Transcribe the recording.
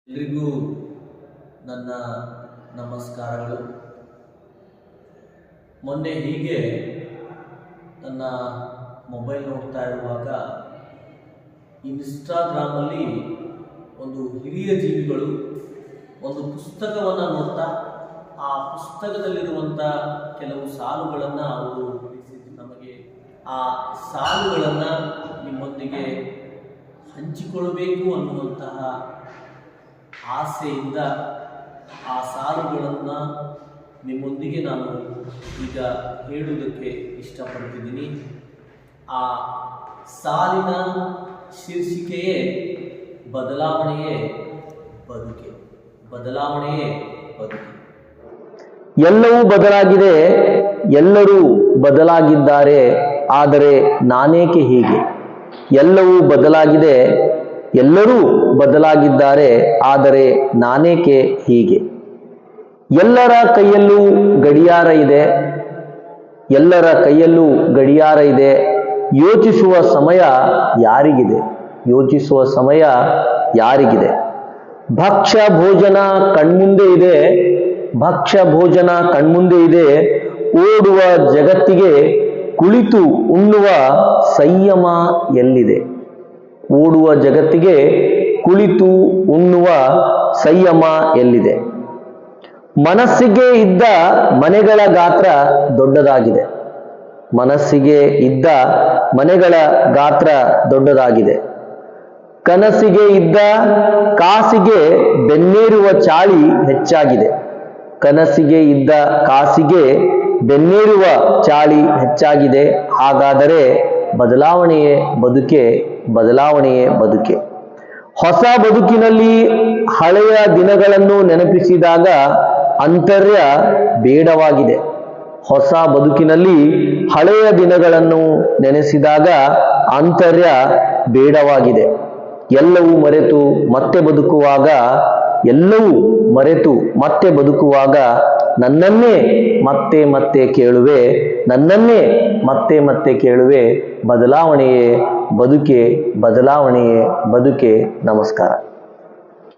ಎಲ್ರಿಗೂ ನನ್ನ ನಮಸ್ಕಾರಗಳು. ಮೊನ್ನೆ ಹೀಗೆ ನನ್ನ ಮೊಬೈಲ್ ನೋಡ್ತಾ ಇರುವಾಗ ಇನ್ಸ್ಟಾಗ್ರಾಮಲ್ಲಿ ಒಂದು ಹಿರಿಯ ಜೀವಿಗಳು ಒಂದು ಪುಸ್ತಕವನ್ನು ನೋಡ್ತಾ ಆ ಪುಸ್ತಕದಲ್ಲಿರುವಂಥ ಕೆಲವು ಸಾಲುಗಳನ್ನು ಅವರು ನಮಗೆ ಆ ಸಾಲುಗಳನ್ನು ನಿಮ್ಮೊಂದಿಗೆ ಹಂಚಿಕೊಳ್ಳಬೇಕು ಅನ್ನುವಂತಹ ಆಸೆಯಿಂದ ಆ ಸಾಲುಗಳನ್ನು ನಿಮ್ಮೊಂದಿಗೆ ನಾನು ಈಗ ಹೇಳುವುದಕ್ಕೆ ಇಷ್ಟಪಡ್ತಿದ್ದೀನಿ. ಆ ಸಾಲಿನ ಶೀರ್ಷಿಕೆಯೇ ಬದಲಾವಣೆಯೇ ಬದುಕೆ. ಬದಲಾವಣೆಯೇ ಬದುಕೆ. ಎಲ್ಲವೂ ಬದಲಾಗಿದೆ, ಎಲ್ಲರೂ ಬದಲಾಗಿದ್ದಾರೆ, ಆದರೆ ನಾನೇಕೆ ಹೀಗೆ? ಎಲ್ಲವೂ ಬದಲಾಗಿದೆ, ಎಲ್ಲರೂ ಬದಲಾಗಿದ್ದಾರೆ, ಆದರೆ ನಾನೇಕೆ ಹೀಗೆ? ಎಲ್ಲರ ಕೈಯಲ್ಲೂ ಗಡಿಯಾರ ಇದೆ, ಎಲ್ಲರ ಕೈಯಲ್ಲೂ ಗಡಿಯಾರ ಇದೆ. ಯೋಚಿಸುವ ಸಮಯ ಯಾರಿಗಿದೆ? ಯೋಚಿಸುವ ಸಮಯ ಯಾರಿಗಿದೆ? ಭಕ್ಷ್ಯ ಭೋಜನ ಕಣ್ಮುಂದೆ ಇದೆ, ಭಕ್ಷ್ಯ ಭೋಜನ ಕಣ್ಮುಂದೆ ಇದೆ. ಓಡುವ ಜಗತ್ತಿಗೆ ಕುಳಿತು ಉಣ್ಣುವ ಸಂಯಮ ಎಲ್ಲಿದೆ? ಓಡುವ ಜಗತ್ತಿಗೆ ಕುಳಿತು ಉಣ್ಣುವ ಸಂಯಮ ಎಲ್ಲಿದೆ? ಮನಸ್ಸಿಗೆ ಇದ್ದ ಮನೆಗಳ ಗಾತ್ರ ದೊಡ್ಡದಾಗಿದೆ, ಮನಸ್ಸಿಗೆ ಇದ್ದ ಮನೆಗಳ ಗಾತ್ರ ದೊಡ್ಡದಾಗಿದೆ. ಕನಸಿಗೆ ಇದ್ದ ಕಾಸಿಗೆ ಬೆನ್ನೇರುವ ಚಾಳಿ ಹೆಚ್ಚಾಗಿದೆ, ಕನಸಿಗೆ ಇದ್ದ ಕಾಸಿಗೆ ಬೆನ್ನೇರುವ ಚಾಳಿ ಹೆಚ್ಚಾಗಿದೆ. ಹಾಗಾದರೆ ಬದಲಾವಣೆಯೇ ಬದುಕೆ, ಬದಲಾವಣೆಯೇ ಬದುಕೆ. ಹೊಸ ಬದುಕಿನಲ್ಲಿ ಹಳೆಯ ದಿನಗಳನ್ನು ನೆನಪಿಸಿದಾಗ ಆಂತರ್ಯ ಬೇಡವಾಗಿದೆ. ಹೊಸ ಬದುಕಿನಲ್ಲಿ ಹಳೆಯ ದಿನಗಳನ್ನು ನೆನೆಸಿದಾಗ ಆಂತರ್ಯ ಬೇಡವಾಗಿದೆ. ಎಲ್ಲವೂ ಮರೆತು ಮತ್ತೆ ಬದುಕುವಾಗ, ಎಲ್ಲವೂ ಮರೆತು ಮತ್ತೆ ಬದುಕುವಾಗ ನನ್ನನ್ನೇ ಮತ್ತೆ ಮತ್ತೆ ಕೇಳುವೆ, ನನ್ನನ್ನೇ ಮತ್ತೆ ಮತ್ತೆ ಕೇಳುವೆ. ಬದಲಾವಣೆಯೇ ಬದುಕೆ, ಬದಲಾವಣೆಯೇ ಬದುಕೆ. ನಮಸ್ಕಾರ.